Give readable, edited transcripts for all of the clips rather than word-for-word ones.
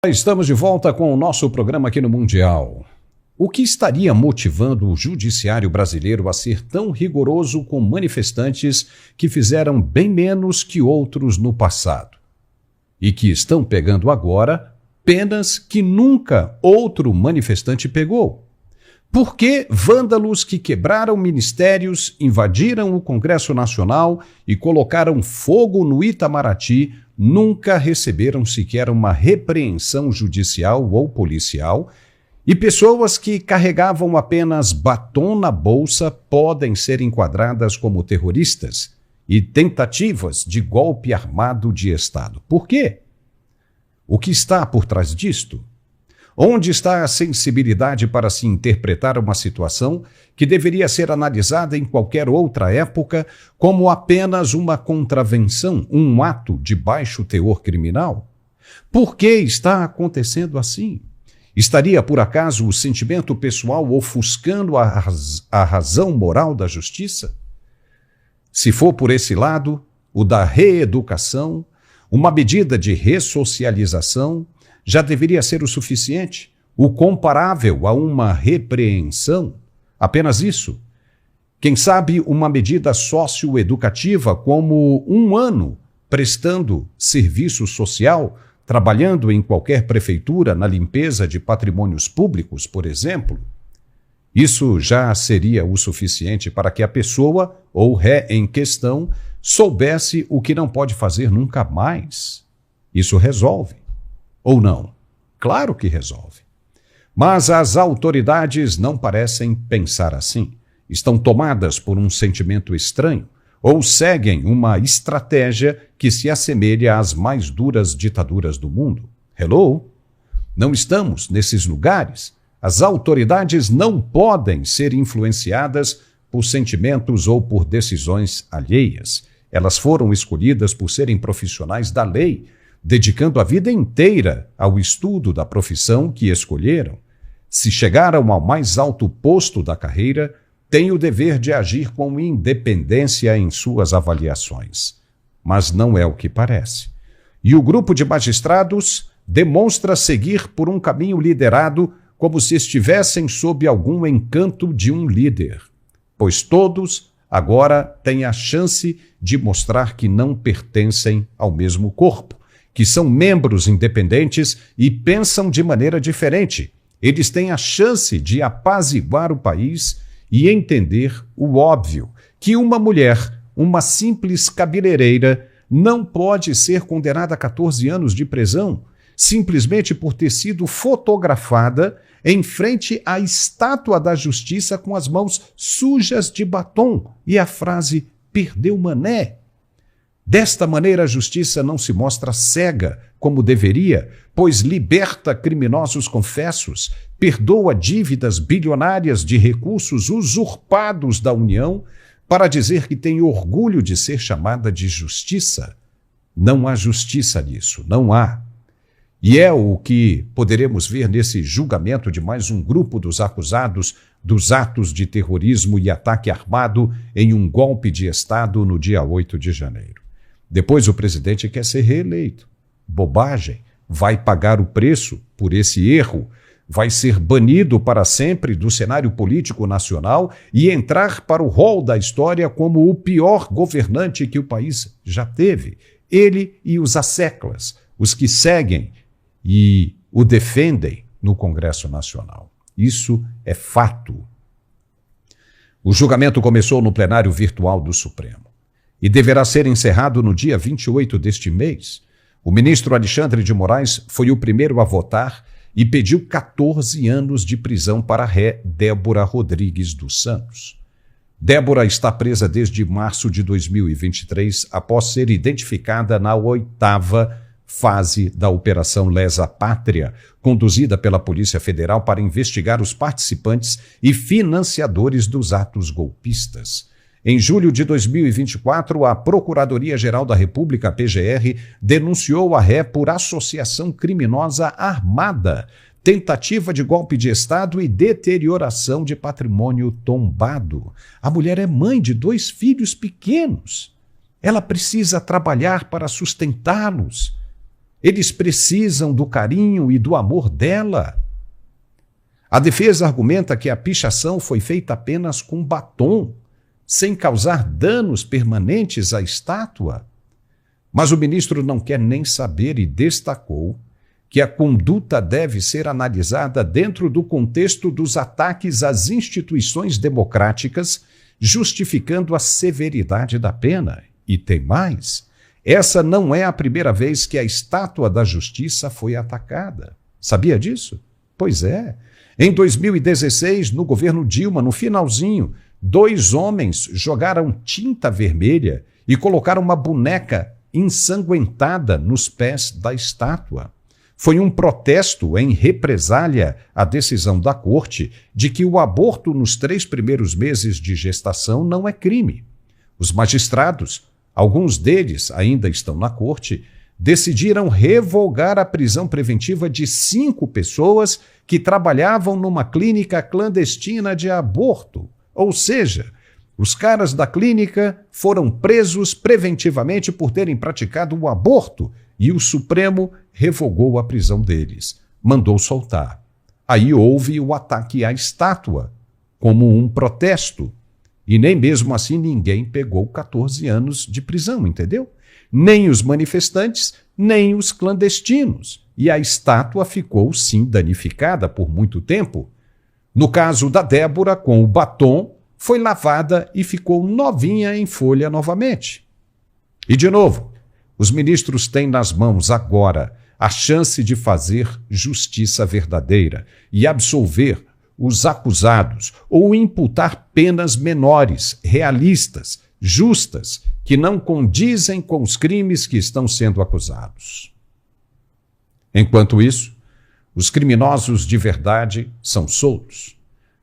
Estamos de volta com o nosso programa aqui no Mundial. O que estaria motivando o judiciário brasileiro a ser tão rigoroso com manifestantes que fizeram bem menos que outros no passado? E que estão pegando agora penas que nunca outro manifestante pegou? Por que vândalos que quebraram ministérios, invadiram o Congresso Nacional e colocaram fogo no Itamaraty nunca receberam sequer uma repreensão judicial ou policial, e pessoas que carregavam apenas batom na bolsa podem ser enquadradas como terroristas e tentativas de golpe armado de Estado? Por quê? O que está por trás disto? Onde está a sensibilidade para se interpretar uma situação que deveria ser analisada em qualquer outra época como apenas uma contravenção, um ato de baixo teor criminal? Por que está acontecendo assim? Estaria, por acaso, o sentimento pessoal ofuscando a razão moral da justiça? Se for por esse lado, o da reeducação, uma medida de ressocialização, já deveria ser o suficiente, o comparável a uma repreensão. Apenas isso. Quem sabe uma medida socioeducativa como 1 ano prestando serviço social, trabalhando em qualquer prefeitura na limpeza de patrimônios públicos, por exemplo. Isso já seria o suficiente para que a pessoa ou ré em questão soubesse o que não pode fazer nunca mais. Isso resolve. Ou não? Claro que resolve. Mas as autoridades não parecem pensar assim. Estão tomadas por um sentimento estranho ou seguem uma estratégia que se assemelha às mais duras ditaduras do mundo. Hello? Não estamos nesses lugares. As autoridades não podem ser influenciadas por sentimentos ou por decisões alheias. Elas foram escolhidas por serem profissionais da lei, dedicando a vida inteira ao estudo da profissão que escolheram. Se chegaram ao mais alto posto da carreira, têm o dever de agir com independência em suas avaliações. Mas não é o que parece. E o grupo de magistrados demonstra seguir por um caminho liderado como se estivessem sob algum encanto de um líder, pois todos agora têm a chance de mostrar que não pertencem ao mesmo corpo, que são membros independentes e pensam de maneira diferente. Eles têm a chance de apaziguar o país e entender o óbvio, que uma mulher, uma simples cabeleireira, não pode ser condenada a 14 anos de prisão, simplesmente por ter sido fotografada em frente à estátua da justiça com as mãos sujas de batom e a frase "perdeu mané". Desta maneira, a justiça não se mostra cega, como deveria, pois liberta criminosos confessos, perdoa dívidas bilionárias de recursos usurpados da União para dizer que tem orgulho de ser chamada de justiça. Não há justiça nisso, não há. E é o que poderemos ver nesse julgamento de mais um grupo dos acusados dos atos de terrorismo e ataque armado em um golpe de Estado no dia 8 de janeiro. Depois o presidente quer ser reeleito. Bobagem. Vai pagar o preço por esse erro. Vai ser banido para sempre do cenário político nacional e entrar para o rol da história como o pior governante que o país já teve. Ele e os asseclas, os que seguem e o defendem no Congresso Nacional. Isso é fato. O julgamento começou no plenário virtual do Supremo e deverá ser encerrado no dia 28 deste mês. O ministro Alexandre de Moraes foi o primeiro a votar e pediu 14 anos de prisão para a ré Débora Rodrigues dos Santos. Débora está presa desde março de 2023, após ser identificada na 8ª fase da Operação Lesa Pátria, conduzida pela Polícia Federal para investigar os participantes e financiadores dos atos golpistas. Em julho de 2024, a Procuradoria-Geral da República, PGR, denunciou a ré por associação criminosa armada, tentativa de golpe de Estado e deterioração de patrimônio tombado. A mulher é mãe de 2 filhos pequenos. Ela precisa trabalhar para sustentá-los. Eles precisam do carinho e do amor dela. A defesa argumenta que a pichação foi feita apenas com batom, sem causar danos permanentes à estátua. Mas o ministro não quer nem saber e destacou que a conduta deve ser analisada dentro do contexto dos ataques às instituições democráticas, justificando a severidade da pena. E tem mais: essa não é a primeira vez que a estátua da Justiça foi atacada. Sabia disso? Pois é. Em 2016, no governo Dilma, no finalzinho, 2 homens jogaram tinta vermelha e colocaram uma boneca ensanguentada nos pés da estátua. Foi um protesto em represália à decisão da corte de que o aborto nos 3 primeiros meses de gestação não é crime. Os magistrados, alguns deles ainda estão na corte, decidiram revogar a prisão preventiva de 5 pessoas que trabalhavam numa clínica clandestina de aborto. Ou seja, os caras da clínica foram presos preventivamente por terem praticado o aborto e o Supremo revogou a prisão deles, mandou soltar. Aí houve o ataque à estátua, como um protesto. E nem mesmo assim ninguém pegou 14 anos de prisão, entendeu? Nem os manifestantes, nem os clandestinos. E a estátua ficou, sim, danificada por muito tempo. No caso da Débora, com o batom, foi lavada e ficou novinha em folha novamente. E, de novo, os ministros têm nas mãos agora a chance de fazer justiça verdadeira e absolver os acusados ou imputar penas menores, realistas, justas, que não condizem com os crimes que estão sendo acusados. Enquanto isso, os criminosos de verdade são soltos.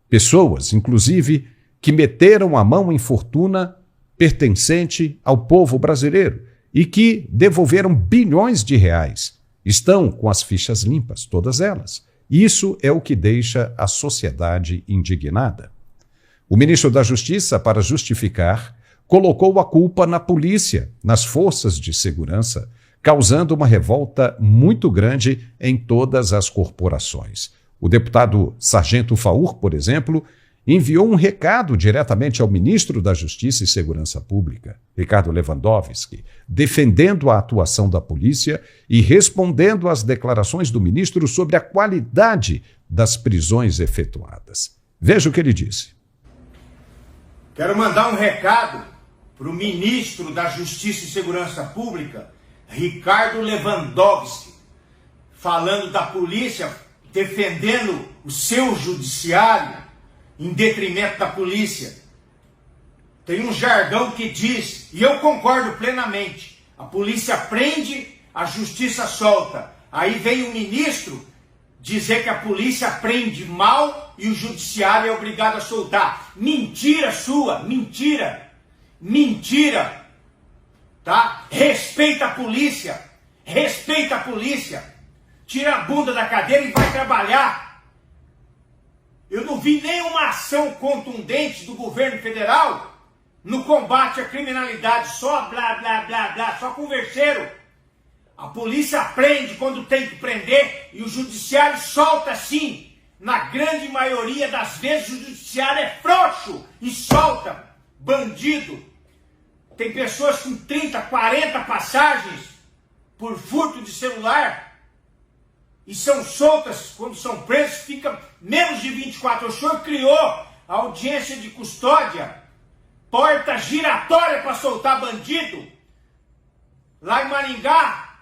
Pessoas, inclusive, que meteram a mão em fortuna pertencente ao povo brasileiro e que devolveram bilhões de reais. Estão com as fichas limpas, todas elas. Isso é o que deixa a sociedade indignada. O ministro da Justiça, para justificar, colocou a culpa na polícia, nas forças de segurança, causando uma revolta muito grande em todas as corporações. O deputado Sargento Faur, por exemplo, enviou um recado diretamente ao ministro da Justiça e Segurança Pública, Ricardo Lewandowski, defendendo a atuação da polícia e respondendo às declarações do ministro sobre a qualidade das prisões efetuadas. Veja o que ele disse. Quero mandar um recado para o ministro da Justiça e Segurança Pública, Ricardo Lewandowski, falando da polícia, defendendo o seu judiciário em detrimento da polícia. Tem um jargão que diz, e eu concordo plenamente, a polícia prende, a justiça solta. Aí vem o ministro dizer que a polícia prende mal e o judiciário é obrigado a soltar. Mentira sua, mentira, mentira, tá? Respeita a polícia, respeita a polícia, tira a bunda da cadeira e vai trabalhar. Eu não vi nenhuma ação contundente do governo federal no combate à criminalidade, só blá, blá, blá, blá, só converseiro. A polícia prende quando tem que prender e o judiciário solta sim. Na grande maioria das vezes o judiciário é frouxo e solta bandido. Tem pessoas com 30, 40 passagens por furto de celular e são soltas quando são presos, fica menos de 24 horas. O senhor criou a audiência de custódia, porta giratória para soltar bandido. Lá em Maringá,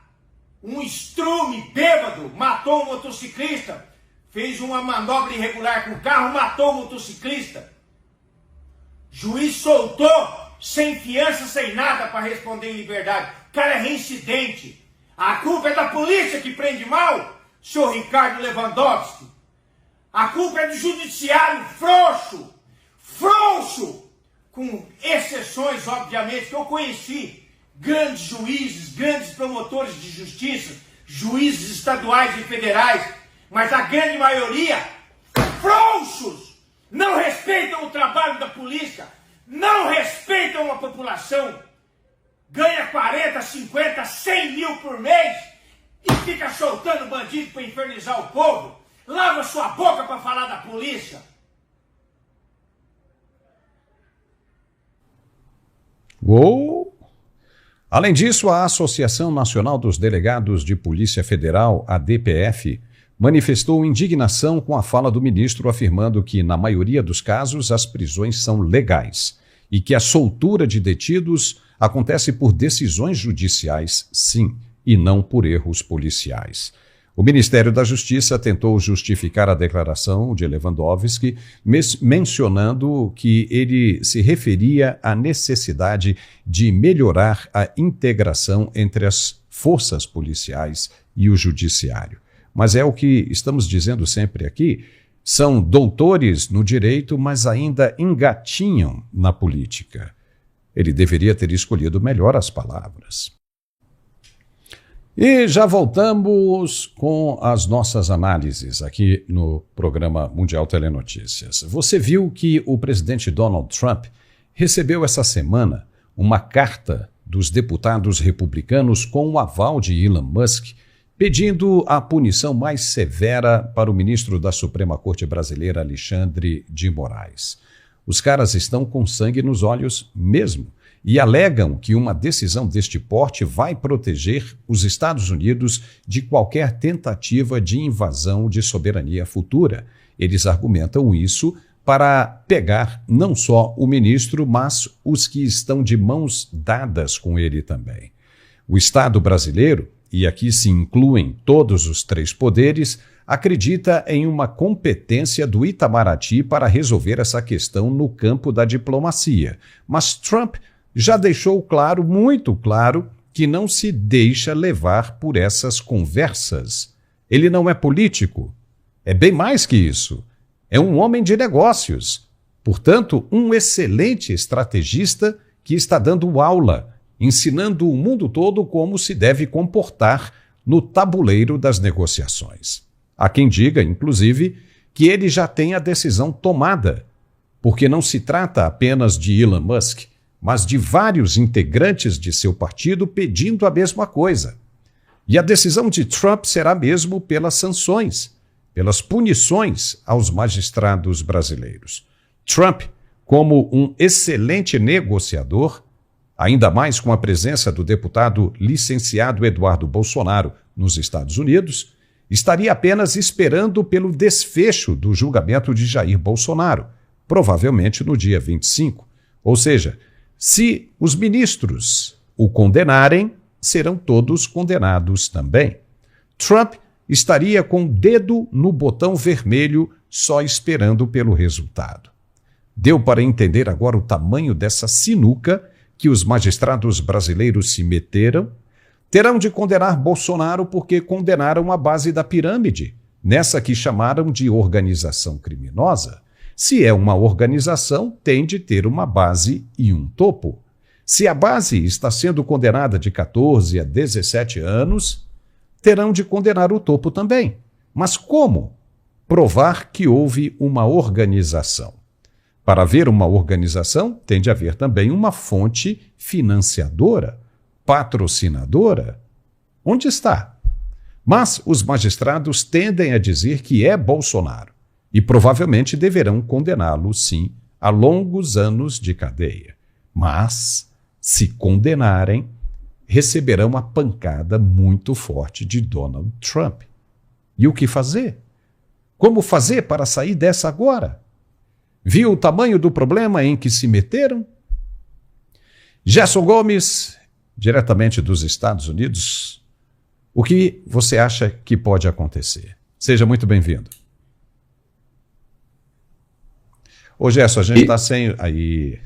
um estrume bêbado matou um motociclista, fez uma manobra irregular com o carro, matou o motociclista. Juiz soltou, sem fiança, sem nada para responder em liberdade. O cara é reincidente. A culpa é da polícia que prende mal, senhor Ricardo Lewandowski. A culpa é do judiciário frouxo, frouxo, com exceções, obviamente, que eu conheci. Grandes juízes, grandes promotores de justiça, juízes estaduais e federais, mas a grande maioria, frouxos, não respeitam o trabalho da polícia, não respeitam a população, ganha 40, 50, 100 mil por mês, E fica soltando bandido para infernizar o povo. Lava sua boca para falar da polícia. Uou! Além disso, a Associação Nacional dos Delegados de Polícia Federal, a DPF, manifestou indignação com a fala do ministro, afirmando que, na maioria dos casos, as prisões são legais e que a soltura de detidos acontece por decisões judiciais, sim, e não por erros policiais. O Ministério da Justiça tentou justificar a declaração de Lewandowski, mencionando que ele se referia à necessidade de melhorar a integração entre as forças policiais e o judiciário. Mas é o que estamos dizendo sempre aqui, são doutores no direito, mas ainda engatinham na política. Ele deveria ter escolhido melhor as palavras. E já voltamos com as nossas análises aqui no programa Mundial Telenotícias. Você viu que o presidente Donald Trump recebeu essa semana uma carta dos deputados republicanos com o aval de Elon Musk, pedindo a punição mais severa para o ministro da Suprema Corte Brasileira, Alexandre de Moraes. Os caras estão com sangue nos olhos mesmo e alegam que uma decisão deste porte vai proteger os Estados Unidos de qualquer tentativa de invasão de soberania futura. Eles argumentam isso para pegar não só o ministro, mas os que estão de mãos dadas com ele também. O Estado brasileiro, e aqui se incluem todos os três poderes, acredita em uma competência do Itamaraty para resolver essa questão no campo da diplomacia. Mas Trump já deixou claro, muito claro, que não se deixa levar por essas conversas. Ele não é político. É bem mais que isso. É um homem de negócios. Portanto, um excelente estrategista que está dando aula, ensinando o mundo todo como se deve comportar no tabuleiro das negociações. Há quem diga, inclusive, que ele já tem a decisão tomada, porque não se trata apenas de Elon Musk, mas de vários integrantes de seu partido pedindo a mesma coisa. E a decisão de Trump será mesmo pelas sanções, pelas punições aos magistrados brasileiros. Trump, como um excelente negociador, ainda mais com a presença do deputado licenciado Eduardo Bolsonaro nos Estados Unidos, estaria apenas esperando pelo desfecho do julgamento de Jair Bolsonaro, provavelmente no dia 25. Ou seja, se os ministros o condenarem, serão todos condenados também. Trump estaria com o dedo no botão vermelho, só esperando pelo resultado. Deu para entender agora o tamanho dessa sinuca que os magistrados brasileiros se meteram? Terão de condenar Bolsonaro porque condenaram a base da pirâmide, nessa que chamaram de organização criminosa. Se é uma organização, tem de ter uma base e um topo. Se a base está sendo condenada de 14 a 17 anos, terão de condenar o topo também. Mas como? Provar que houve uma organização. Para haver uma organização, tem de haver também uma fonte financiadora, patrocinadora. Onde está? Mas os magistrados tendem a dizer que é Bolsonaro e provavelmente deverão condená-lo, sim, a longos anos de cadeia. Mas, se condenarem, receberão a pancada muito forte de Donald Trump. E o que fazer? Como fazer para sair dessa agora? Viu o tamanho do problema em que se meteram? Gerson Gomes, diretamente dos Estados Unidos, o que você acha que pode acontecer? Seja muito bem-vindo. Ô Gerson, a gente está sem... Aí.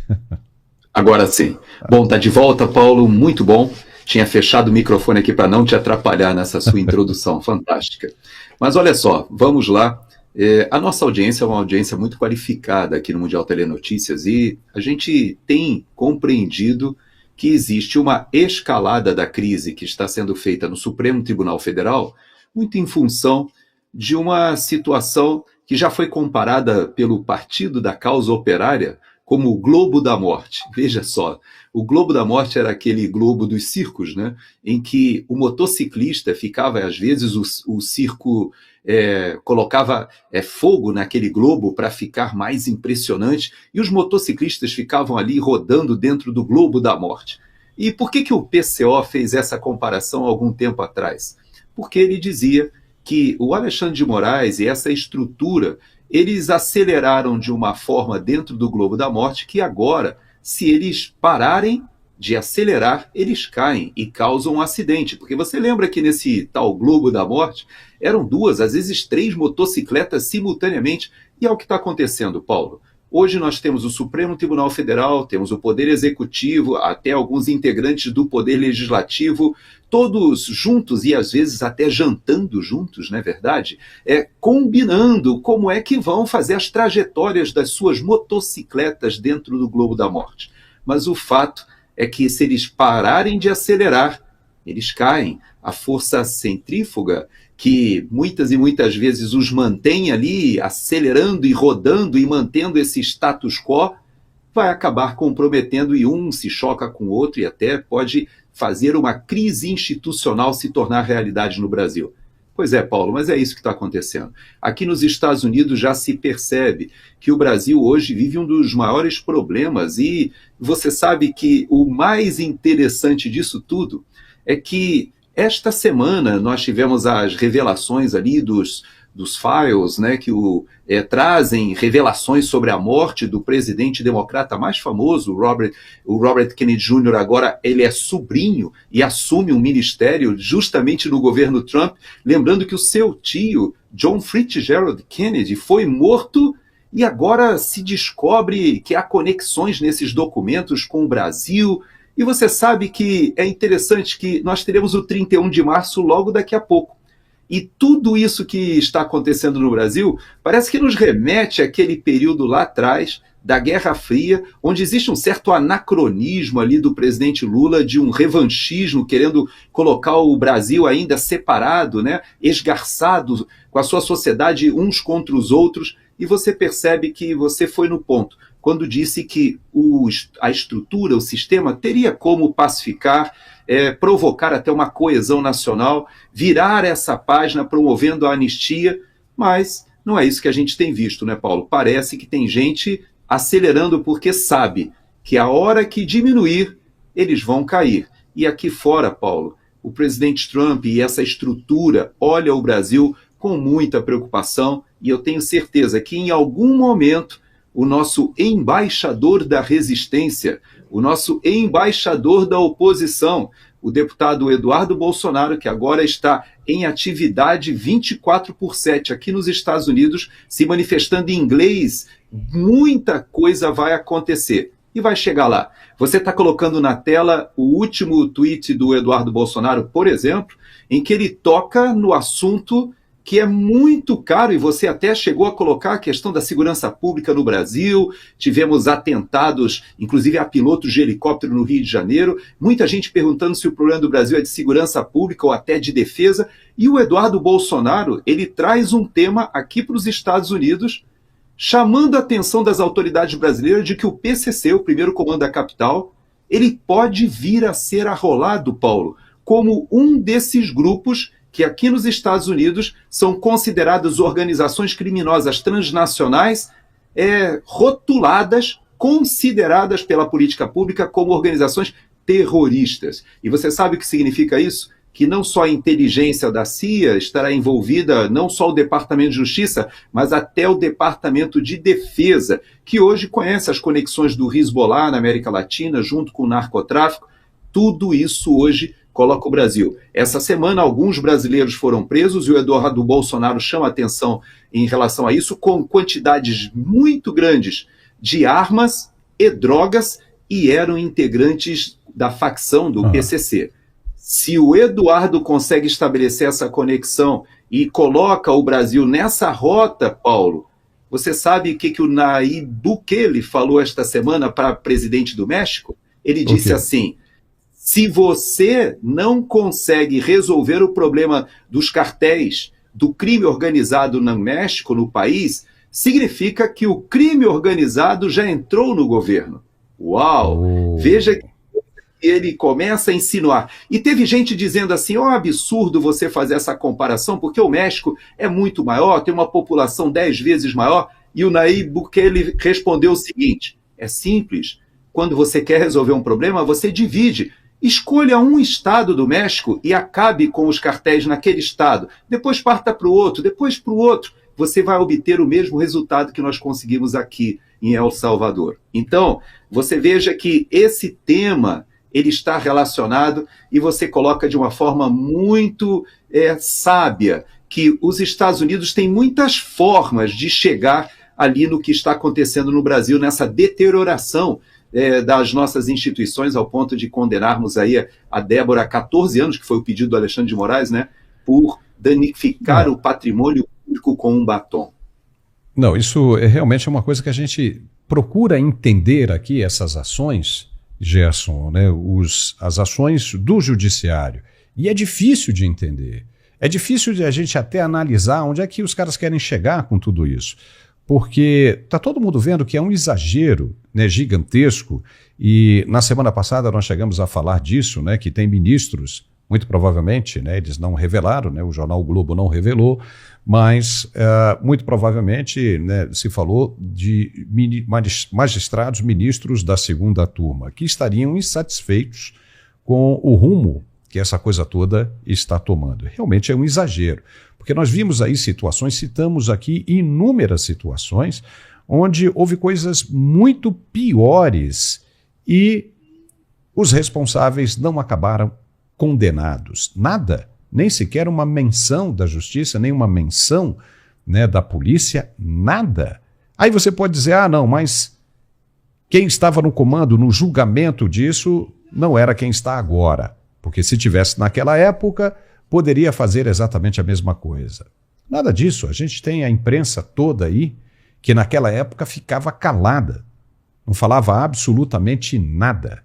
Agora sim. Bom, tá de volta, Paulo, muito bom. Tinha fechado o microfone aqui para não te atrapalhar nessa sua introdução fantástica. Mas olha só, vamos lá. A nossa audiência é uma audiência muito qualificada aqui no Mundial Telenotícias e a gente tem compreendido que existe uma escalada da crise que está sendo feita no Supremo Tribunal Federal, muito em função de uma situação que já foi comparada pelo Partido da Causa Operária como o Globo da Morte. Veja só, o Globo da Morte era aquele globo dos circos, né, em que o motociclista ficava, às vezes, o circo colocava fogo naquele globo para ficar mais impressionante, e os motociclistas ficavam ali rodando dentro do Globo da Morte. E por que o PCO fez essa comparação há algum tempo atrás? Porque ele dizia que o Alexandre de Moraes e essa estrutura, eles aceleraram de uma forma dentro do Globo da Morte que agora, se eles pararem de acelerar, eles caem e causam um acidente. Porque você lembra que nesse tal Globo da Morte eram 2, às vezes 3 motocicletas simultaneamente. E é o que está acontecendo, Paulo. Hoje nós temos o Supremo Tribunal Federal, temos o Poder Executivo, até alguns integrantes do Poder Legislativo, todos juntos e às vezes até jantando juntos, não é verdade? Combinando como é que vão fazer as trajetórias das suas motocicletas dentro do Globo da Morte. Mas o fato é que se eles pararem de acelerar, eles caem. A força centrífuga, que muitas e muitas vezes os mantém ali acelerando e rodando e mantendo esse status quo, vai acabar comprometendo e um se choca com o outro e até pode fazer uma crise institucional se tornar realidade no Brasil. Pois é, Paulo, mas é isso que está acontecendo. Aqui nos Estados Unidos já se percebe que o Brasil hoje vive um dos maiores problemas e você sabe que o mais interessante disso tudo é que esta semana nós tivemos as revelações ali dos files, né, que trazem revelações sobre a morte do presidente democrata mais famoso, o Robert Kennedy Jr. Agora ele é sobrinho e assume um ministério justamente no governo Trump, lembrando que o seu tio, John Fitzgerald Kennedy, foi morto e agora se descobre que há conexões nesses documentos com o Brasil. E você sabe que é interessante que nós teremos o 31 de março logo daqui a pouco. E tudo isso que está acontecendo no Brasil parece que nos remete àquele período lá atrás, da Guerra Fria, onde existe um certo anacronismo ali do presidente Lula, de um revanchismo, querendo colocar o Brasil ainda separado, né, esgarçado com a sua sociedade uns contra os outros. E você percebe que você foi no ponto quando disse que a estrutura, o sistema, teria como pacificar, provocar até uma coesão nacional, virar essa página promovendo a anistia, mas não é isso que a gente tem visto, né, Paulo? Parece que tem gente acelerando porque sabe que a hora que diminuir, eles vão cair. E aqui fora, Paulo, o presidente Trump e essa estrutura olha o Brasil com muita preocupação e eu tenho certeza que em algum momento o nosso embaixador da resistência, o nosso embaixador da oposição, o deputado Eduardo Bolsonaro, que agora está em atividade 24/7 aqui nos Estados Unidos, se manifestando em inglês, muita coisa vai acontecer. E vai chegar lá. Você está colocando na tela o último tweet do Eduardo Bolsonaro, por exemplo, em que ele toca no assunto que é muito caro, e você até chegou a colocar a questão da segurança pública no Brasil, tivemos atentados, inclusive a pilotos de helicóptero no Rio de Janeiro, muita gente perguntando se o problema do Brasil é de segurança pública ou até de defesa, e o Eduardo Bolsonaro, ele traz um tema aqui para os Estados Unidos, chamando a atenção das autoridades brasileiras de que o PCC, o primeiro comando da capital, ele pode vir a ser arrolado, Paulo, como um desses grupos que aqui nos Estados Unidos são consideradas organizações criminosas transnacionais, rotuladas, consideradas pela política pública como organizações terroristas. E você sabe o que significa isso? Que não só a inteligência da CIA estará envolvida, não só o Departamento de Justiça, mas até o Departamento de Defesa, que hoje conhece as conexões do Hezbollah na América Latina, junto com o narcotráfico. Tudo isso hoje coloca o Brasil. Essa semana, alguns brasileiros foram presos e o Eduardo Bolsonaro chama atenção em relação a isso, com quantidades muito grandes de armas e drogas, e eram integrantes da facção do PCC. Se o Eduardo consegue estabelecer essa conexão e coloca o Brasil nessa rota, Paulo, você sabe o que o Nayib Bukele falou esta semana para o presidente do México? Ele disse assim: se você não consegue resolver o problema dos cartéis, do crime organizado no México, no país, significa que o crime organizado já entrou no governo. Uau! Veja que ele começa a insinuar. E teve gente dizendo assim, absurdo você fazer essa comparação, porque o México é muito maior, tem uma população 10 vezes maior, e o Nayib Bukele respondeu o seguinte, é simples, quando você quer resolver um problema, você divide. Escolha um estado do México e acabe com os cartéis naquele estado. Depois parta para o outro, depois para o outro. Você vai obter o mesmo resultado que nós conseguimos aqui em El Salvador. Então, você veja que esse tema ele está relacionado e você coloca de uma forma muito sábia que os Estados Unidos têm muitas formas de chegar ali no que está acontecendo no Brasil, nessa deterioração das nossas instituições, ao ponto de condenarmos aí a Débora a 14 anos, que foi o pedido do Alexandre de Moraes, né, por danificar o patrimônio público com um batom. Não, isso realmente é uma coisa que a gente procura entender aqui, essas ações, Gerson, né, as ações do judiciário. E é difícil de entender. É difícil de a gente até analisar onde é que os caras querem chegar com tudo isso. Porque está todo mundo vendo que é um exagero, né, gigantesco, e na semana passada nós chegamos a falar disso, né, que tem ministros, muito provavelmente, né, eles não revelaram, né, o jornal o Globo não revelou, mas muito provavelmente, né, se falou de magistrados, ministros da segunda turma, que estariam insatisfeitos com o rumo que essa coisa toda está tomando. Realmente é um exagero. Porque nós vimos aí situações, citamos aqui inúmeras situações, onde houve coisas muito piores e os responsáveis não acabaram condenados. Nada, nem sequer uma menção da justiça, nem uma menção, né, da polícia, nada. Aí você pode dizer, não, mas quem estava no comando, no julgamento disso, não era quem está agora. Porque se tivesse naquela época, poderia fazer exatamente a mesma coisa. Nada disso. A gente tem a imprensa toda aí que naquela época ficava calada, não falava absolutamente nada.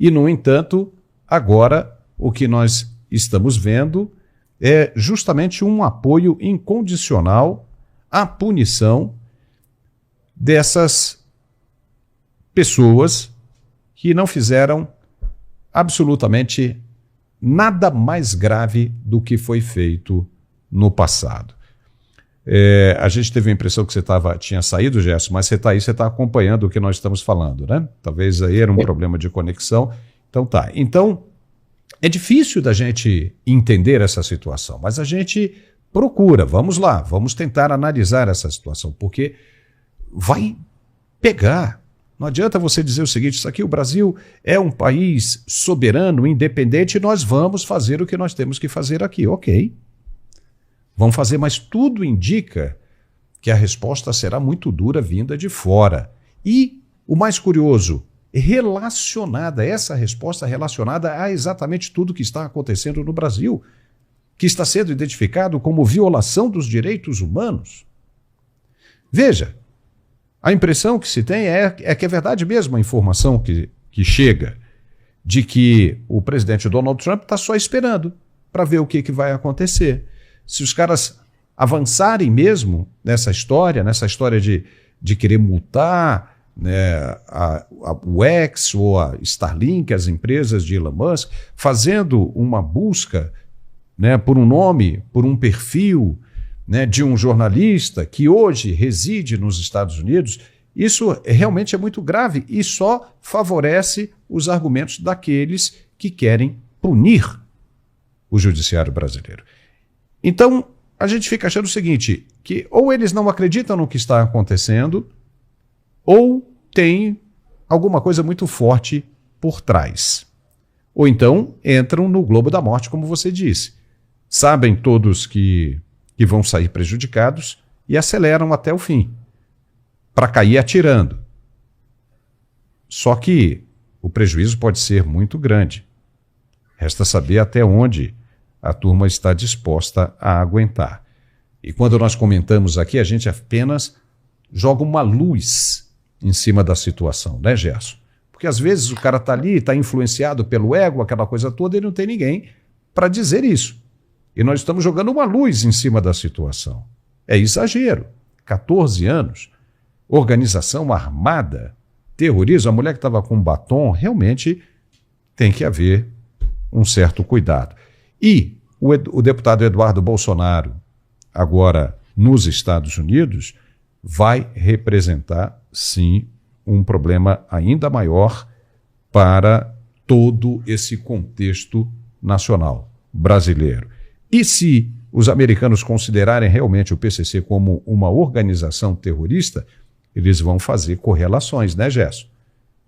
E, no entanto, agora o que nós estamos vendo é justamente um apoio incondicional à punição dessas pessoas que não fizeram absolutamente nada mais grave do que foi feito no passado. A gente teve a impressão que você tinha saído, Gerson, mas você está aí, você está acompanhando o que nós estamos falando, né? Talvez aí era um problema de conexão. Então tá. Então, é difícil da gente entender essa situação, mas a gente procura, vamos lá, vamos tentar analisar essa situação, porque vai pegar. Não adianta você dizer o seguinte, isso aqui, o Brasil é um país soberano, independente, e nós vamos fazer o que nós temos que fazer aqui. Ok, vamos fazer, mas tudo indica que a resposta será muito dura vinda de fora. E o mais curioso, essa resposta relacionada a exatamente tudo que está acontecendo no Brasil, que está sendo identificado como violação dos direitos humanos. Veja, a impressão que se tem é que é verdade mesmo a informação que chega de que o presidente Donald Trump está só esperando para ver o que vai acontecer. Se os caras avançarem mesmo nessa história de querer multar, né, o X ou a Starlink, as empresas de Elon Musk, fazendo uma busca, né, por um nome, por um perfil, né, de um jornalista que hoje reside nos Estados Unidos, isso realmente é muito grave e só favorece os argumentos daqueles que querem punir o judiciário brasileiro. Então, a gente fica achando o seguinte, que ou eles não acreditam no que está acontecendo, ou tem alguma coisa muito forte por trás. Ou então entram no globo da morte, como você disse. Sabem todos que vão sair prejudicados e aceleram até o fim, para cair atirando. Só que o prejuízo pode ser muito grande. Resta saber até onde a turma está disposta a aguentar. E quando nós comentamos aqui, a gente apenas joga uma luz em cima da situação, né, Gerson? Porque às vezes o cara está ali, está influenciado pelo ego, aquela coisa toda, e não tem ninguém para dizer isso. E nós estamos jogando uma luz em cima da situação. É exagero. 14 anos, organização armada, terrorismo, a mulher que estava com batom, realmente tem que haver um certo cuidado. E o deputado Eduardo Bolsonaro, agora nos Estados Unidos, vai representar, sim, um problema ainda maior para todo esse contexto nacional brasileiro. E se os americanos considerarem realmente o PCC como uma organização terrorista, eles vão fazer correlações, né, Gerson?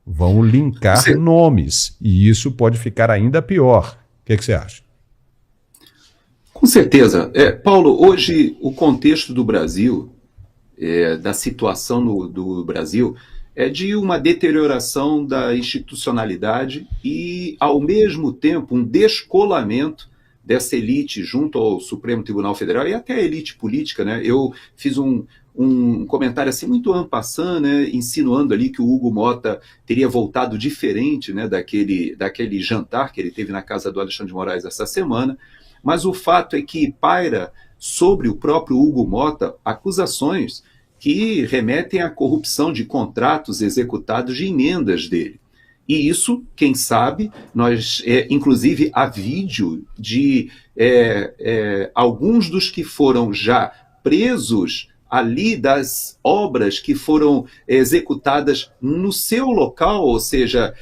Vão linkar nomes, e isso pode ficar ainda pior. O que você acha? Com certeza. Paulo, hoje o contexto do Brasil, da situação do Brasil, é de uma deterioração da institucionalidade e, ao mesmo tempo, um descolamento dessa elite junto ao Supremo Tribunal Federal e até a elite política, né? Eu fiz um comentário assim muito en passant, né, insinuando ali que o Hugo Motta teria voltado diferente, né, daquele jantar que ele teve na casa do Alexandre de Moraes essa semana, mas o fato é que paira sobre o próprio Hugo Motta acusações que remetem à corrupção de contratos executados de emendas dele. E isso, quem sabe, inclusive há vídeo de alguns dos que foram já presos ali das obras que foram executadas no seu local, ou seja,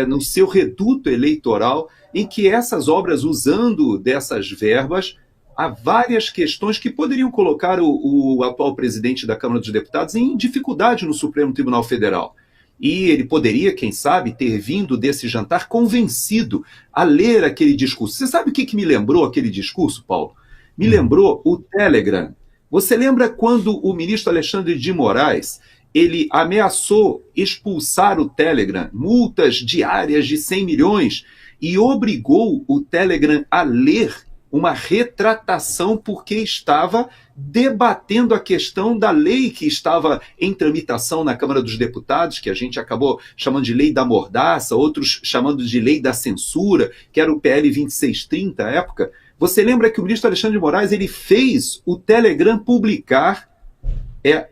no seu reduto eleitoral, em que essas obras, usando dessas verbas, há várias questões que poderiam colocar o atual presidente da Câmara dos Deputados em dificuldade no Supremo Tribunal Federal. E ele poderia, quem sabe, ter vindo desse jantar convencido a ler aquele discurso. Você sabe o que me lembrou aquele discurso, Paulo? Me lembrou o Telegram. Você lembra quando o ministro Alexandre de Moraes ele ameaçou expulsar o Telegram, multas diárias de 100 milhões, e obrigou o Telegram a ler uma retratação porque estava debatendo a questão da lei que estava em tramitação na Câmara dos Deputados, que a gente acabou chamando de lei da mordaça, outros chamando de lei da censura, que era o PL 2630 à época. Você lembra que o ministro Alexandre de Moraes ele fez o Telegram publicar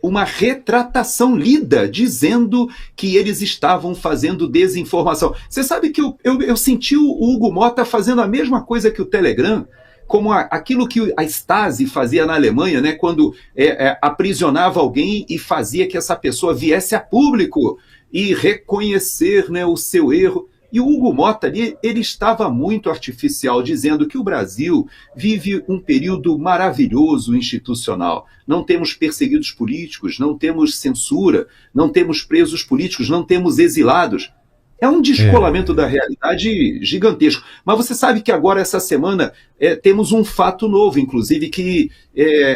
uma retratação lida, dizendo que eles estavam fazendo desinformação. Você sabe que eu senti o Hugo Motta fazendo a mesma coisa que o Telegram, como aquilo que a Stasi fazia na Alemanha, né, quando aprisionava alguém e fazia que essa pessoa viesse a público e reconhecer, né, o seu erro. E o Hugo Motta ali, ele estava muito artificial, dizendo que o Brasil vive um período maravilhoso institucional. Não temos perseguidos políticos, não temos censura, não temos presos políticos, não temos exilados. É um descolamento da realidade gigantesco. Mas você sabe que agora, essa semana, temos um fato novo, inclusive, que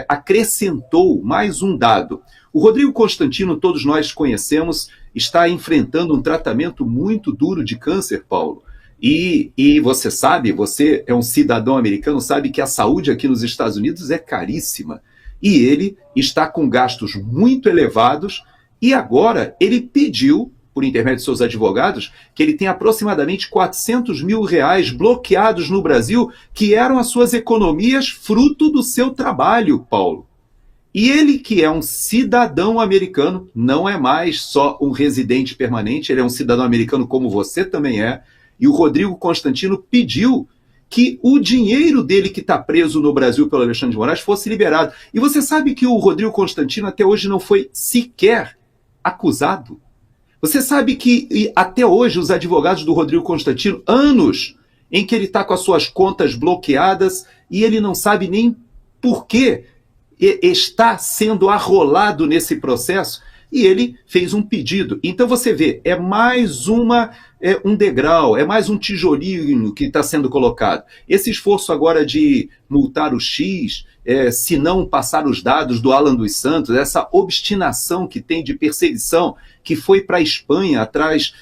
acrescentou mais um dado. O Rodrigo Constantino, todos nós conhecemos, está enfrentando um tratamento muito duro de câncer, Paulo. E você sabe, você é um cidadão americano, sabe que a saúde aqui nos Estados Unidos é caríssima. E ele está com gastos muito elevados e agora ele pediu, por intermédio de seus advogados, que ele tem aproximadamente 400 mil reais bloqueados no Brasil, que eram as suas economias fruto do seu trabalho, Paulo. E ele, que é um cidadão americano, não é mais só um residente permanente, ele é um cidadão americano como você também é, e o Rodrigo Constantino pediu que o dinheiro dele que está preso no Brasil pelo Alexandre de Moraes fosse liberado. E você sabe que o Rodrigo Constantino até hoje não foi sequer acusado? Você sabe que até hoje os advogados do Rodrigo Constantino, anos em que ele está com as suas contas bloqueadas e ele não sabe nem por que está sendo arrolado nesse processo, e ele fez um pedido. Então você vê, é mais um degrau, é mais um tijolinho que está sendo colocado. Esse esforço agora de multar o X, se não passar os dados do Alan dos Santos, essa obstinação que tem de perseguição, que foi para a Espanha atrás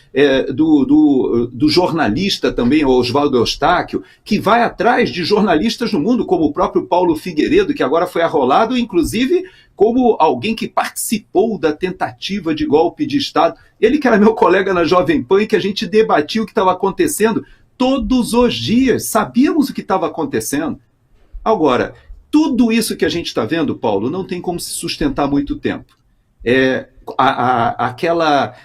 do jornalista também, o Oswaldo Eustáquio, que vai atrás de jornalistas no mundo, como o próprio Paulo Figueiredo, que agora foi arrolado, inclusive como alguém que participou da tentativa de golpe de Estado. Ele que era meu colega na Jovem Pan e que a gente debatia o que estava acontecendo todos os dias, sabíamos o que estava acontecendo. Agora, Tudo isso que a gente está vendo, Paulo, não tem como se sustentar muito tempo. Aquela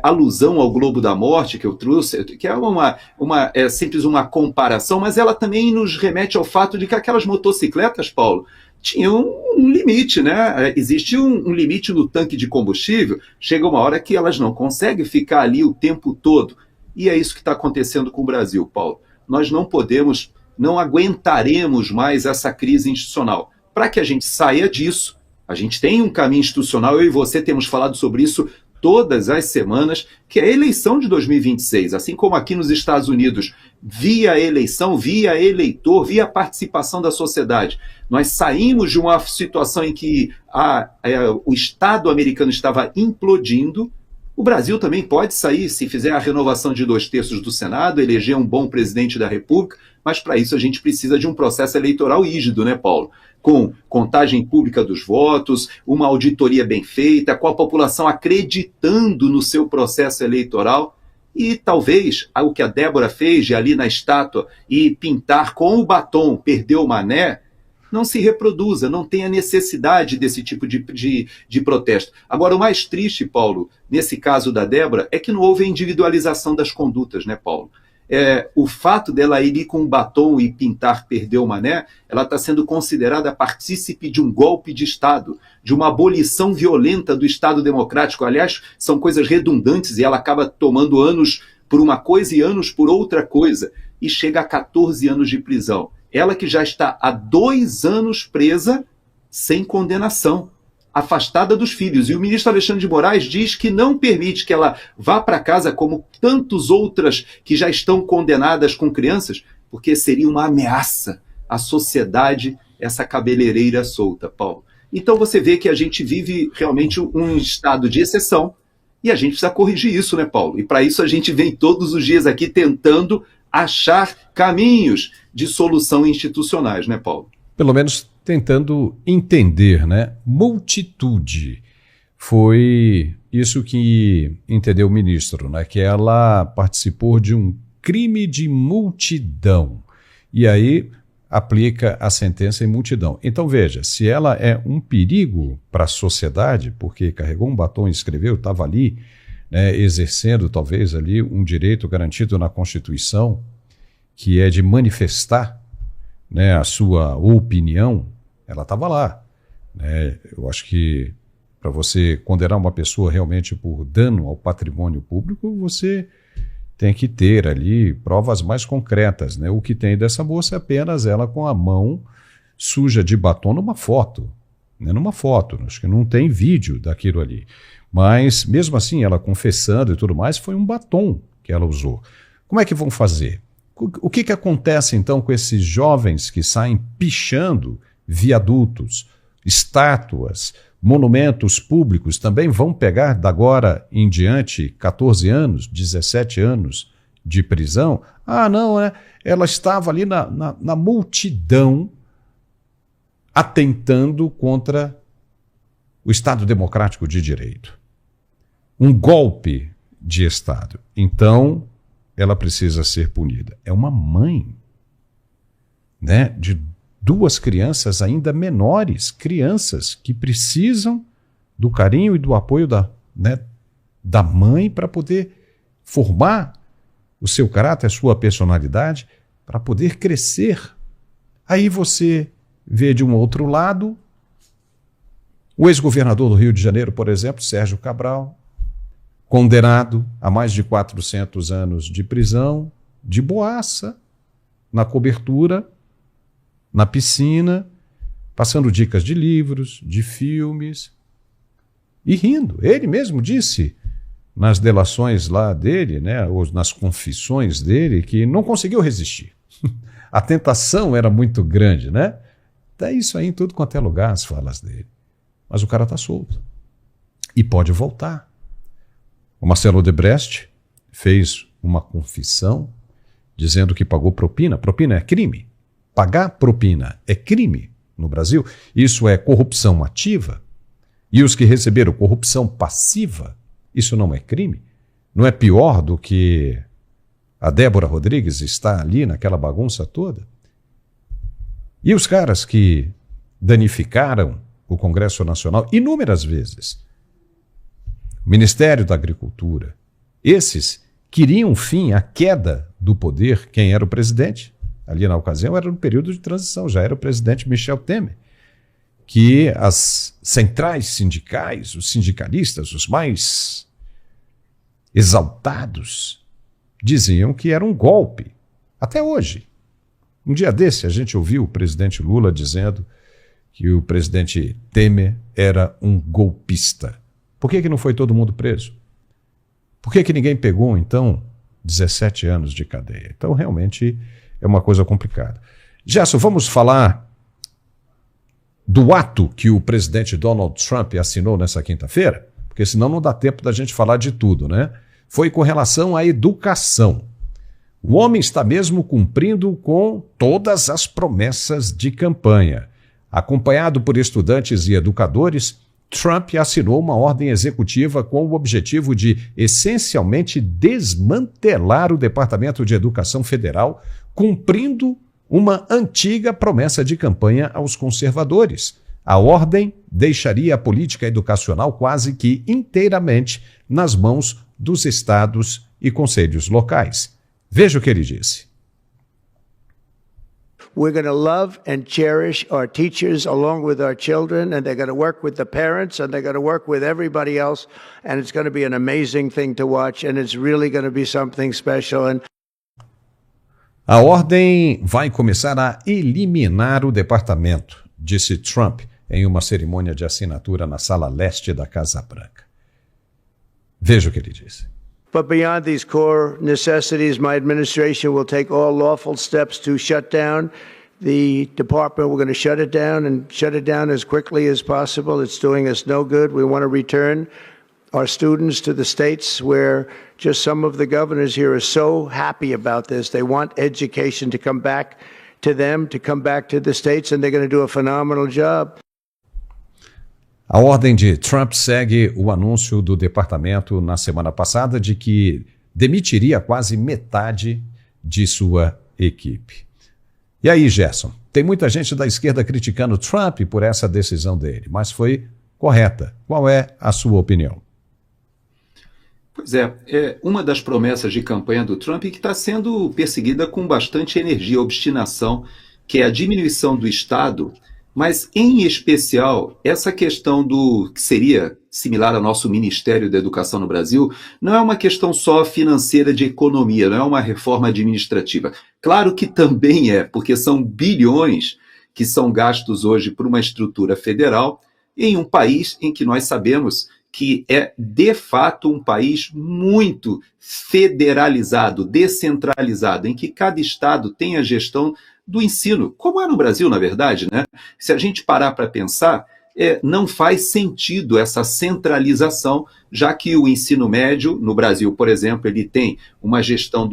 alusão ao Globo da Morte que eu trouxe, que é simples uma comparação, mas ela também nos remete ao fato de que aquelas motocicletas, Paulo, tinham um limite, né? Existe um limite no tanque de combustível, chega uma hora que elas não conseguem ficar ali o tempo todo. E é isso que está acontecendo com o Brasil, Paulo. Nós não aguentaremos mais essa crise institucional. Para que a gente saia disso, a gente tem um caminho institucional, eu e você temos falado sobre isso todas as semanas, que é a eleição de 2026. Assim como aqui nos Estados Unidos, via eleição, via eleitor, via participação da sociedade, nós saímos de uma situação em que o Estado americano estava implodindo. O Brasil também pode sair, se fizer a renovação de 2/3 do Senado, eleger um bom presidente da República, mas para isso a gente precisa de um processo eleitoral rígido, né, Paulo? Com contagem pública dos votos, uma auditoria bem feita, com a população acreditando no seu processo eleitoral. E talvez o que a Débora fez de ali na estátua e pintar com o batom "Perdeu o Mané" não se reproduza, não tenha necessidade desse tipo de protesto. Agora, o mais triste, Paulo, nesse caso da Débora, é que não houve a individualização das condutas, né, Paulo? O fato dela ir com um batom e pintar "Perdeu o Mané", ela está sendo considerada partícipe de um golpe de Estado, de uma abolição violenta do Estado democrático. Aliás, são coisas redundantes e ela acaba tomando anos por uma coisa e anos por outra coisa, e chega a 14 anos de prisão. Ela que já está há 2 anos presa sem condenação, afastada dos filhos. E o ministro Alexandre de Moraes diz que não permite que ela vá para casa como tantas outras que já estão condenadas com crianças, porque seria uma ameaça à sociedade essa cabeleireira solta, Paulo. Então você vê que a gente vive realmente um estado de exceção e a gente precisa corrigir isso, né, Paulo? E para isso a gente vem todos os dias aqui tentando achar caminhos de solução institucionais, né, Paulo? Pelo menos tentando entender, né? Multitude. Foi isso que entendeu o ministro, né? Que ela participou de um crime de multidão. E aí aplica a sentença em multidão. Então veja, se ela é um perigo para a sociedade, porque carregou um batom e escreveu, estava ali, né, exercendo talvez ali um direito garantido na Constituição, que é de manifestar, né, a sua opinião, ela estava lá. Né? Eu acho que para você condenar uma pessoa realmente por dano ao patrimônio público, você tem que ter ali provas mais concretas. Né? O que tem dessa moça é apenas ela com a mão suja de batom numa foto. Né? Numa foto, acho que não tem vídeo daquilo ali. Mas, mesmo assim, ela confessando e tudo mais, foi um batom que ela usou. Como é que vão fazer? O que acontece, então, com esses jovens que saem pichando viadutos, estátuas, monumentos públicos? Também vão pegar, da agora em diante, 14 anos, 17 anos de prisão? Ah, não, né? Ela estava ali na multidão atentando contra o Estado Democrático de Direito. Um golpe de Estado. Então, ela precisa ser punida. É uma mãe, né, de 2 crianças ainda menores, crianças que precisam do carinho e do apoio da mãe para poder formar o seu caráter, a sua personalidade, para poder crescer. Aí você vê de um outro lado o ex-governador do Rio de Janeiro, por exemplo, Sérgio Cabral, condenado a mais de 400 anos de prisão, de boaça, na cobertura, na piscina, passando dicas de livros, de filmes, e rindo. Ele mesmo disse nas delações lá dele, né, ou nas confissões dele, que não conseguiu resistir. A tentação era muito grande, né? Tá isso aí em tudo quanto é lugar, as falas dele. Mas o cara está solto. E pode voltar. O Marcelo Odebrecht fez uma confissão dizendo que pagou propina. Propina é crime. Pagar propina é crime no Brasil. Isso é corrupção ativa. E os que receberam corrupção passiva, isso não é crime? Não é pior do que a Débora Rodrigues está ali naquela bagunça toda? E os caras que danificaram o Congresso Nacional inúmeras vezes. O Ministério da Agricultura. Esses queriam fim à queda do poder. Quem era o presidente? Ali na ocasião era no período de transição, já era o presidente Michel Temer, que as centrais sindicais, os sindicalistas, os mais exaltados, diziam que era um golpe. Até hoje. Um dia desse a gente ouviu o presidente Lula dizendo que o presidente Temer era um golpista. Por que não foi todo mundo preso? Por que ninguém pegou, então, 17 anos de cadeia? Então, realmente, é uma coisa complicada. Gerson, vamos falar do ato que o presidente Donald Trump assinou nessa quinta-feira? Porque senão não dá tempo da gente falar de tudo, né? Foi com relação à educação. O homem está mesmo cumprindo com todas as promessas de campanha. Acompanhado por estudantes e educadores, Trump assinou uma ordem executiva com o objetivo de, essencialmente, desmantelar o Departamento de Educação Federal, cumprindo uma antiga promessa de campanha aos conservadores. A ordem deixaria a política educacional quase que inteiramente nas mãos dos estados e conselhos locais. Veja o que ele disse. We're going to love and cherish our teachers along with our children, and they're going to work with the parents, and they're going to work with everybody else, and it's going to be an amazing thing to watch, and it's really going to be something special. A ordem vai começar a eliminar o departamento, disse Trump em uma cerimônia de assinatura na sala leste da Casa Branca. Veja o que ele disse. But beyond these core necessities, my administration will take all lawful steps to shut down the department. We're going to shut it down and shut it down as quickly as possible. It's doing us no good. We want to return our students to the states where just some of the governors here are so happy about this. They want education to come back to them, to come back to the states, and they're going to do a phenomenal job. A ordem de Trump segue o anúncio do departamento na semana passada de que demitiria quase metade de sua equipe. E aí, Gerson, tem muita gente da esquerda criticando Trump por essa decisão dele, mas foi correta. Qual é a sua opinião? Pois é uma das promessas de campanha do Trump que está sendo perseguida com bastante energia e obstinação, que é a diminuição do Estado. Mas, em especial, essa questão do que seria similar ao nosso Ministério da Educação no Brasil, não é uma questão só financeira de economia, não é uma reforma administrativa. Claro que também é, porque são bilhões que são gastos hoje por uma estrutura federal em um país em que nós sabemos que é, de fato, um país muito federalizado, descentralizado, em que cada estado tem a gestão do ensino, como é no Brasil, na verdade, né? Se a gente parar para pensar, não faz sentido essa centralização, já que o ensino médio, no Brasil, por exemplo, ele tem uma gestão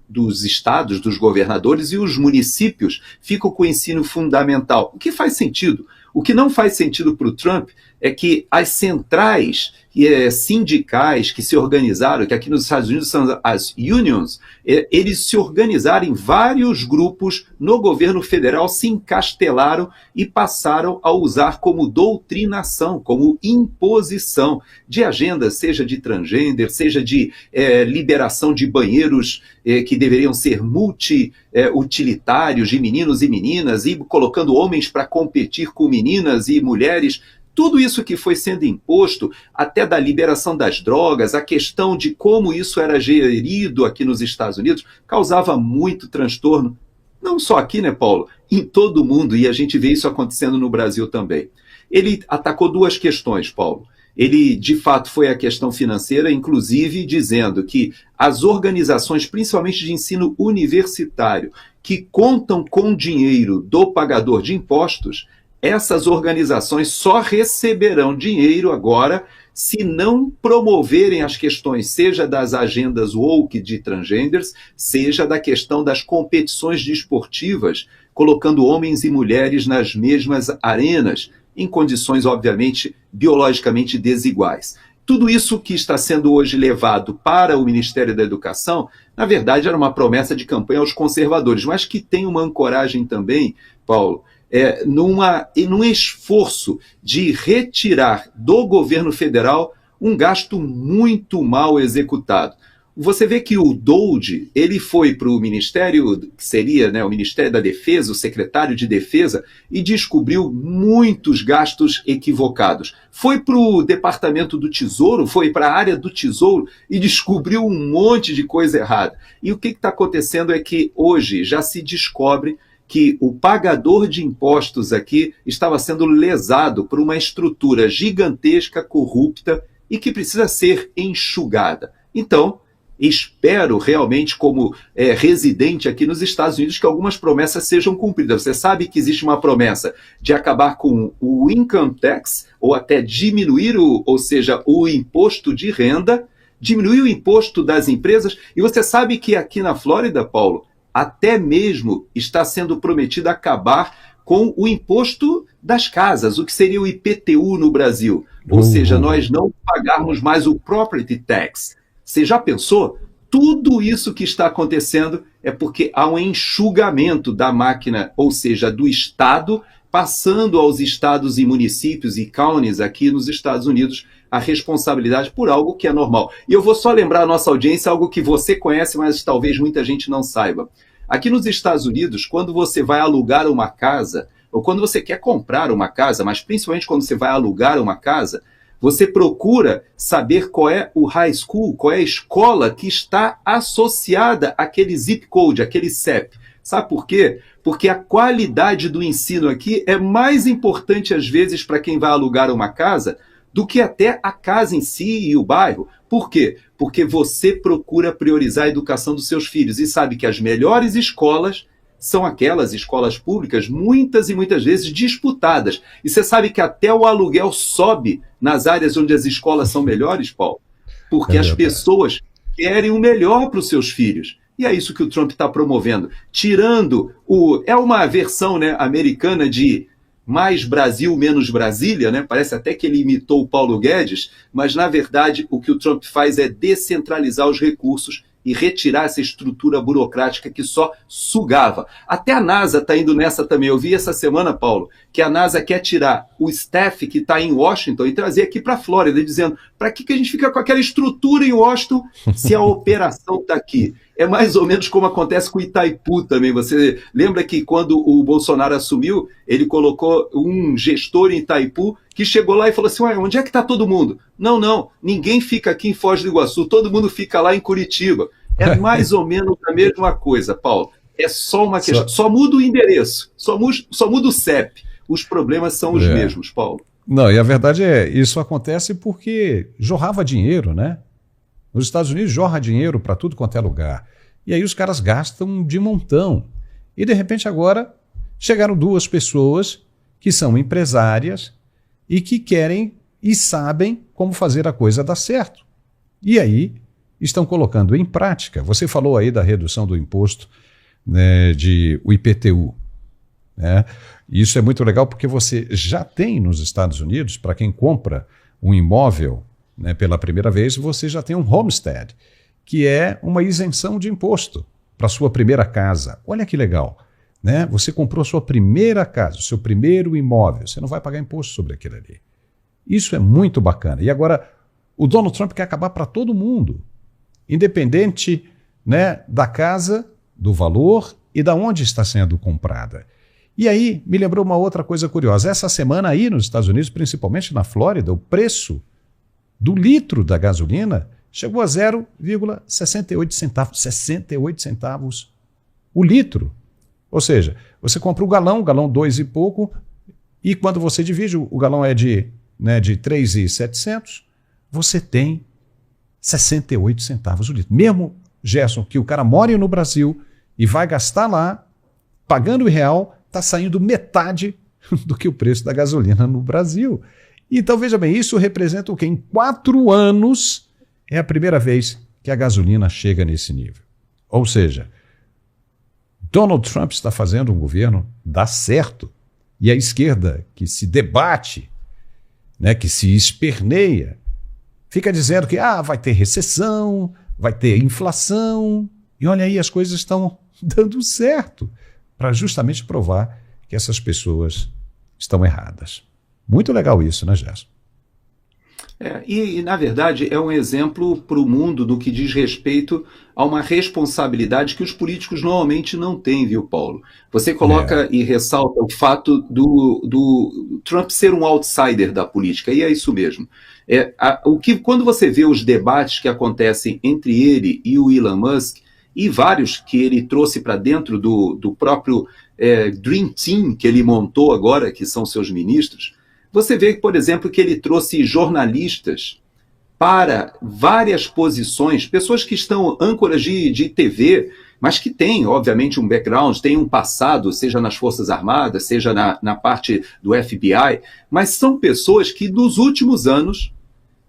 dos estados, dos governadores, e os municípios ficam com o ensino fundamental. O que faz sentido? O que não faz sentido para o Trump é que as centrais sindicais que se organizaram, que aqui nos Estados Unidos são as unions, eles se organizaram em vários grupos no governo federal, se encastelaram e passaram a usar como doutrinação, como imposição de agenda, seja de transgênero, seja de liberação de banheiros que deveriam ser multi-utilitários de meninos e meninas, e colocando homens para competir com meninas e mulheres. Tudo isso que foi sendo imposto, até da liberação das drogas, a questão de como isso era gerido aqui nos Estados Unidos, causava muito transtorno, não só aqui, né, Paulo? Em todo o mundo, e a gente vê isso acontecendo no Brasil também. Ele atacou duas questões, Paulo. Ele, de fato, foi a questão financeira, inclusive dizendo que as organizações, principalmente de ensino universitário, que contam com dinheiro do pagador de impostos, essas organizações só receberão dinheiro agora se não promoverem as questões, seja das agendas woke de transgenders, seja da questão das competições desportivas, colocando homens e mulheres nas mesmas arenas, em condições, obviamente, biologicamente desiguais. Tudo isso que está sendo hoje levado para o Ministério da Educação, na verdade, era uma promessa de campanha aos conservadores, mas que tem uma ancoragem também, Paulo, num esforço de retirar do governo federal um gasto muito mal executado. Você vê que o DOGE, ele foi para o Ministério, que seria, né, o Ministério da Defesa, o secretário de Defesa, e descobriu muitos gastos equivocados. Foi para o Departamento do Tesouro, foi para a área do Tesouro e descobriu um monte de coisa errada. E o que está acontecendo é que hoje já se descobre que o pagador de impostos aqui estava sendo lesado por uma estrutura gigantesca, corrupta e que precisa ser enxugada. Então, espero realmente, como residente aqui nos Estados Unidos, que algumas promessas sejam cumpridas. Você sabe que existe uma promessa de acabar com o income tax, ou até diminuir, ou seja, o imposto de renda, diminuir o imposto das empresas, e você sabe que aqui na Flórida, Paulo, até mesmo está sendo prometido acabar com o imposto das casas, o que seria o IPTU no Brasil. Ou seja, nós não pagarmos mais o property tax. Você já pensou? Tudo isso que está acontecendo é porque há um enxugamento da máquina, ou seja, do Estado, passando aos estados e municípios e counties aqui nos Estados Unidos a responsabilidade por algo que é normal. E eu vou só lembrar a nossa audiência algo que você conhece, mas talvez muita gente não saiba. Aqui nos Estados Unidos, quando você vai alugar uma casa, ou quando você quer comprar uma casa, mas principalmente quando você vai alugar uma casa, você procura saber qual é o high school, qual é a escola que está associada àquele zip code, àquele CEP. Sabe por quê? Porque a qualidade do ensino aqui é mais importante, às vezes, para quem vai alugar uma casa, do que até a casa em si e o bairro. Por quê? Porque você procura priorizar a educação dos seus filhos e sabe que as melhores escolas são aquelas escolas públicas, muitas e muitas vezes disputadas. E você sabe que até o aluguel sobe nas áreas onde as escolas são melhores, Paulo, porque as pessoas querem o melhor para os seus filhos. E é isso que o Trump está promovendo. Tirando é uma versão, né, americana de mais Brasil, menos Brasília, né? Parece até que ele imitou o Paulo Guedes, mas na verdade o que o Trump faz é descentralizar os recursos e retirar essa estrutura burocrática que só sugava. Até a NASA está indo nessa também. Eu vi essa semana, Paulo, que a NASA quer tirar o staff que está em Washington e trazer aqui para a Flórida, dizendo, para que a gente fica com aquela estrutura em Washington se a operação está aqui? É mais ou menos como acontece com Itaipu também. Você lembra que quando o Bolsonaro assumiu, ele colocou um gestor em Itaipu que chegou lá e falou assim, ué, onde é que está todo mundo? Não, ninguém fica aqui em Foz do Iguaçu, todo mundo fica lá em Curitiba. É mais ou menos a mesma coisa, Paulo. É só uma questão, só muda o endereço, só muda o CEP. Os problemas são os mesmos, Paulo. Não, e a verdade é, isso acontece porque jorrava dinheiro, né? Nos Estados Unidos jorra dinheiro para tudo quanto é lugar. E aí os caras gastam de montão. E de repente agora chegaram duas pessoas que são empresárias e que querem e sabem como fazer a coisa dar certo. E aí estão colocando em prática. Você falou aí da redução do imposto, né, de o IPTU. Né? Isso é muito legal porque você já tem nos Estados Unidos, para quem compra um imóvel, né, pela primeira vez, você já tem um homestead, que é uma isenção de imposto para sua primeira casa. Olha que legal, né? Você comprou sua primeira casa, o seu primeiro imóvel, você não vai pagar imposto sobre aquilo ali. Isso é muito bacana. E agora, o Donald Trump quer acabar para todo mundo, independente, né, da casa, do valor e da onde está sendo comprada. E aí, me lembrou uma outra coisa curiosa. Essa semana aí nos Estados Unidos, principalmente na Flórida, o preço do litro da gasolina chegou a 0,68 centavos. 68 centavos o litro. Ou seja, você compra o galão 2 e pouco, e quando você divide, o galão é de 3.700, você tem 68 centavos o litro. Mesmo, Gerson, que o cara more no Brasil e vai gastar lá, pagando em real, está saindo metade do que o preço da gasolina no Brasil. Então, veja bem, isso representa o quê? Em 4 anos é a primeira vez que a gasolina chega nesse nível. Ou seja, Donald Trump está fazendo um governo dar certo. E a esquerda que se debate, né, que se esperneia, fica dizendo que vai ter recessão, vai ter inflação. E olha aí, as coisas estão dando certo para justamente provar que que essas pessoas estão erradas. Muito legal isso, né, Gerson? Na verdade, é um exemplo para o mundo do que diz respeito a uma responsabilidade que os políticos normalmente não têm, viu, Paulo? Você coloca e ressalta o fato do Trump ser um outsider da política, e é isso mesmo. Quando você vê os debates que acontecem entre ele e o Elon Musk, e vários que ele trouxe para dentro do próprio Dream Team que ele montou agora, que são seus ministros, você vê, por exemplo, que ele trouxe jornalistas para várias posições, pessoas que estão âncoras de TV, mas que têm, obviamente, um background, têm um passado, seja nas Forças Armadas, seja na parte do FBI, mas são pessoas que, nos últimos anos,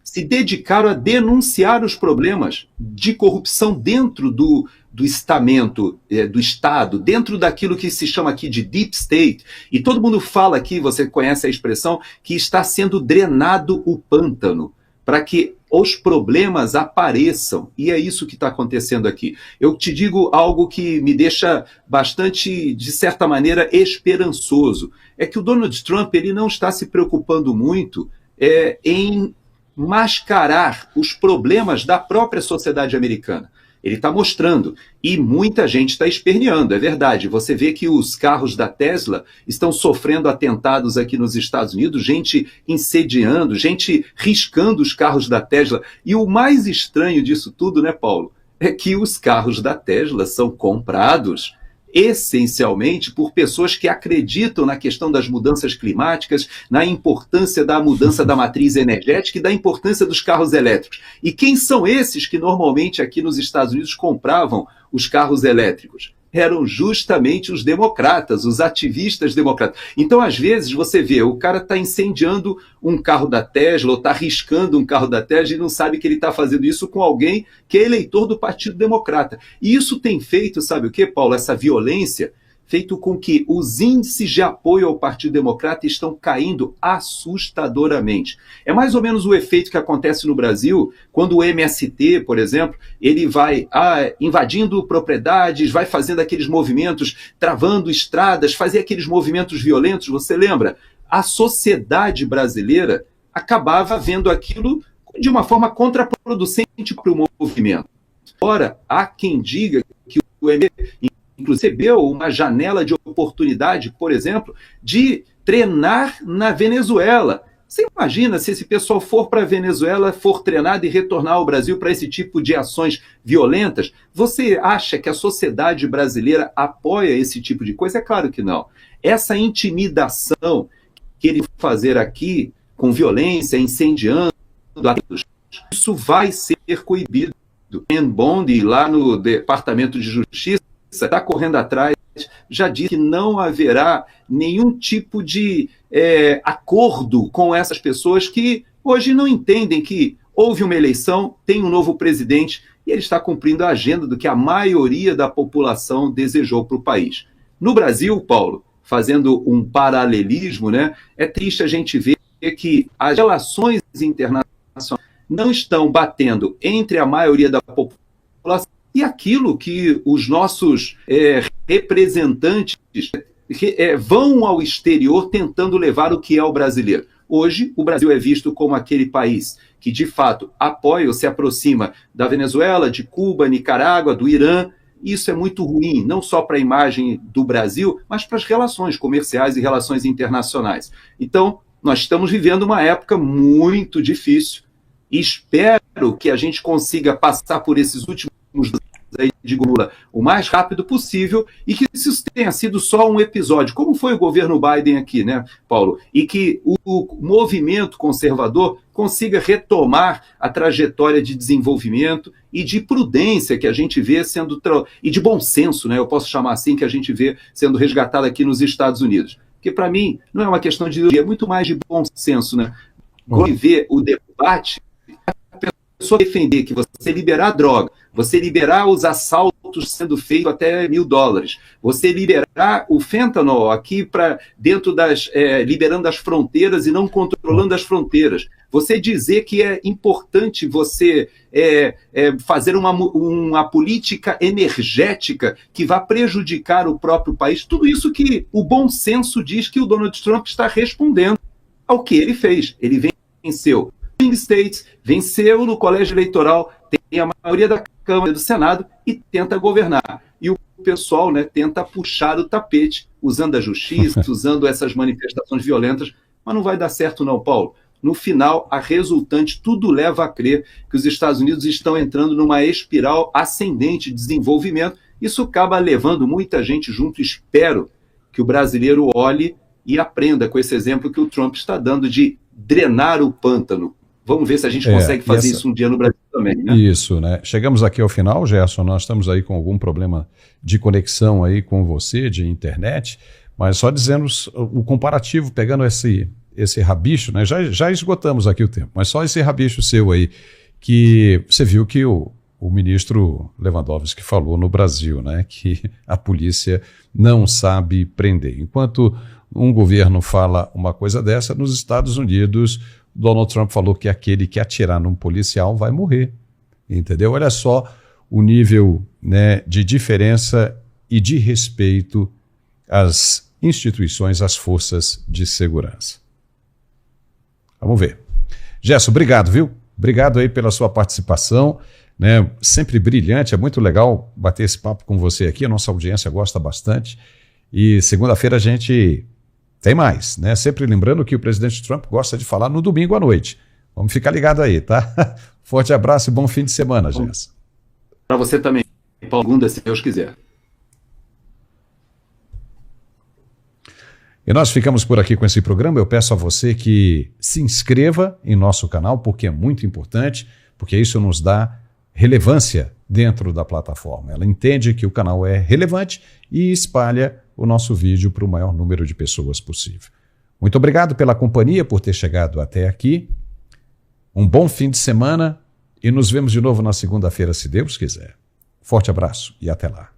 se dedicaram a denunciar os problemas de corrupção dentro do estamento, do Estado, dentro daquilo que se chama aqui de Deep State, e todo mundo fala aqui, você conhece a expressão, que está sendo drenado o pântano, para que os problemas apareçam, e é isso que está acontecendo aqui. Eu te digo algo que me deixa bastante, de certa maneira, esperançoso, é que o Donald Trump ele não está se preocupando muito em mascarar os problemas da própria sociedade americana. Ele está mostrando, e muita gente está esperneando, é verdade. Você vê que os carros da Tesla estão sofrendo atentados aqui nos Estados Unidos, gente incendiando, gente riscando os carros da Tesla. E o mais estranho disso tudo, né, Paulo, é que os carros da Tesla são comprados essencialmente por pessoas que acreditam na questão das mudanças climáticas, na importância da mudança da matriz energética e da importância dos carros elétricos. E quem são esses que normalmente aqui nos Estados Unidos compravam os carros elétricos? Eram justamente os democratas, os ativistas democratas. Então, às vezes, você vê, o cara está incendiando um carro da Tesla, ou está riscando um carro da Tesla e não sabe que ele está fazendo isso com alguém que é eleitor do Partido Democrata. E isso tem feito, sabe o quê, Paulo? Essa violência feito com que os índices de apoio ao Partido Democrata estão caindo assustadoramente. É mais ou menos o efeito que acontece no Brasil quando o MST, por exemplo, ele vai invadindo propriedades, vai fazendo aqueles movimentos, travando estradas, fazer aqueles movimentos violentos, você lembra? A sociedade brasileira acabava vendo aquilo de uma forma contraproducente para o movimento. Ora, há quem diga que o MST inclusive recebeu uma janela de oportunidade, por exemplo, de treinar na Venezuela. Você imagina se esse pessoal for para a Venezuela, for treinado e retornar ao Brasil para esse tipo de ações violentas? Você acha que a sociedade brasileira apoia esse tipo de coisa? É claro que não. Essa intimidação que ele vai fazer aqui, com violência, incendiando, isso vai ser coibido. Ken Bondi, lá no Departamento de Justiça, está correndo atrás, já disse que não haverá nenhum tipo de acordo com essas pessoas que hoje não entendem que houve uma eleição, tem um novo presidente e ele está cumprindo a agenda do que a maioria da população desejou para o país. No Brasil, Paulo, fazendo um paralelismo, né, é triste a gente ver que as relações internacionais não estão batendo entre a maioria da população e aquilo que os nossos representantes vão ao exterior tentando levar o que é o brasileiro. Hoje, o Brasil é visto como aquele país que, de fato, apoia ou se aproxima da Venezuela, de Cuba, Nicarágua, do Irã. Isso é muito ruim, não só para a imagem do Brasil, mas para as relações comerciais e relações internacionais. Então, nós estamos vivendo uma época muito difícil. Espero que a gente consiga passar por esses últimos aí de Lula o mais rápido possível e que isso tenha sido só um episódio, como foi o governo Biden aqui, né, Paulo? E que o movimento conservador consiga retomar a trajetória de desenvolvimento e de prudência que a gente vê sendo, e de bom senso, né, eu posso chamar assim, que a gente vê sendo resgatado aqui nos Estados Unidos. Porque, para mim, não é uma questão de ideologia, é muito mais de bom senso, né? Ver o debate, a pessoa defender que você liberar droga, você liberar os assaltos sendo feito até $1.000. Você liberar o fentanyl aqui para dentro liberando as fronteiras e não controlando as fronteiras. Você dizer que é importante você fazer uma política energética que vá prejudicar o próprio país. Tudo isso que o bom senso diz que o Donald Trump está respondendo ao que ele fez. Ele venceu swing states, venceu no colégio eleitoral, tem a maioria da Câmara e do Senado e tenta governar. E o pessoal, né, tenta puxar o tapete, usando a justiça, usando essas manifestações violentas, mas não vai dar certo não, Paulo. No final, a resultante, tudo leva a crer que os Estados Unidos estão entrando numa espiral ascendente de desenvolvimento. Isso acaba levando muita gente junto. Espero que o brasileiro olhe e aprenda com esse exemplo que o Trump está dando de drenar o pântano. Vamos ver se a gente consegue fazer isso um dia no Brasil também, né? Isso, né? Chegamos aqui ao final, Gerson, nós estamos aí com algum problema de conexão aí com você, de internet, mas só dizendo o comparativo, pegando esse rabicho, né? Já esgotamos aqui o tempo, mas só esse rabicho seu aí, que você viu que o ministro Lewandowski falou no Brasil, né? Que a polícia não sabe prender. Enquanto um governo fala uma coisa dessa, nos Estados Unidos, Donald Trump falou que aquele que atirar num policial vai morrer, entendeu? Olha só o nível, né, de diferença e de respeito às instituições, às forças de segurança. Vamos ver. Gerson, obrigado, viu? Obrigado aí pela sua participação, né? Sempre brilhante, é muito legal bater esse papo com você aqui, a nossa audiência gosta bastante. E segunda-feira a gente tem mais, né? Sempre lembrando que o presidente Trump gosta de falar no domingo à noite. Vamos ficar ligado aí, tá? Forte abraço e bom fim de semana, Gerson. Para você também, Paulo Gunda, se Deus quiser. E nós ficamos por aqui com esse programa. Eu peço a você que se inscreva em nosso canal, porque é muito importante, porque isso nos dá relevância dentro da plataforma. Ela entende que o canal é relevante e espalha o nosso vídeo para o maior número de pessoas possível. Muito obrigado pela companhia, por ter chegado até aqui. Um bom fim de semana e nos vemos de novo na segunda-feira, se Deus quiser. Forte abraço e até lá.